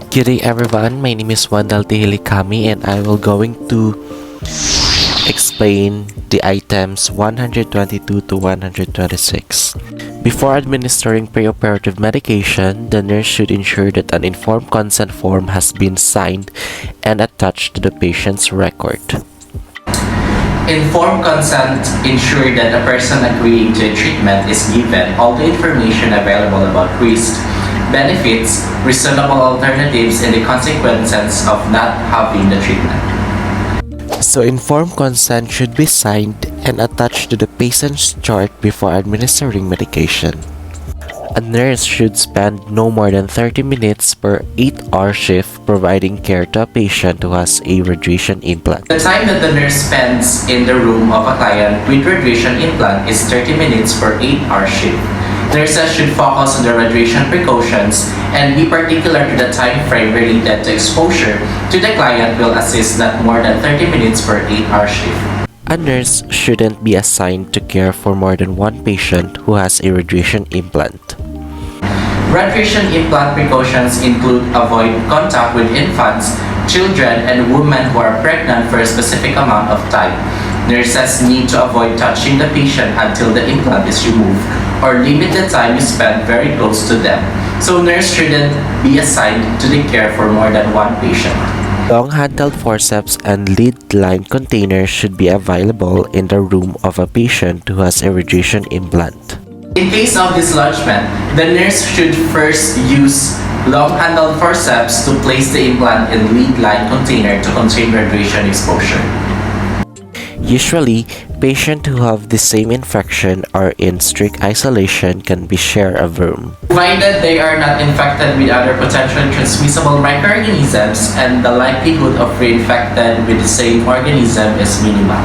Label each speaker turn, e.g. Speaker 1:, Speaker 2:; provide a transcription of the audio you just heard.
Speaker 1: Good day everyone, my name is Gelicame and I will going to explain the items 122 to 126. Before administering preoperative medication, the nurse should ensure that an informed consent form has been signed and attached to the patient's record.
Speaker 2: Informed consent ensures that a person agreeing to a treatment is given all the information available about risk, benefits, reasonable alternatives, and the consequences of not having the treatment.
Speaker 1: So informed consent should be signed and attached to the patient's chart before administering medication. A nurse should spend no more than 30 minutes per 8-hour shift providing care to a patient who has a radiation implant.
Speaker 2: The time that the nurse spends in the room of a client with radiation implant is 30 minutes per 8-hour shift. Nurses should focus on the radiation precautions and be particular to the time frame related to exposure to the client will assist not more than 30 minutes per 8-hour shift.
Speaker 1: A nurse shouldn't be assigned to care for more than one patient who has a radiation implant.
Speaker 2: Radiation implant precautions include avoid contact with infants, children, and women who are pregnant for a specific amount of time. Nurses need to avoid touching the patient until the implant is removed or limit the time you spend very close to them. So nurse shouldn't be assigned to the care for more than one patient.
Speaker 1: Long-handled forceps and lead line containers should be available in the room of a patient who has a radiation implant.
Speaker 2: In case of dislodgement, the nurse should first use long-handled forceps to place the implant in lead line container to contain radiation exposure.
Speaker 1: Usually, patients who have the same infection or in strict isolation can be shared a room.
Speaker 2: Provided they are not infected with other potentially transmissible microorganisms and the likelihood of reinfected with the same organism is minimal.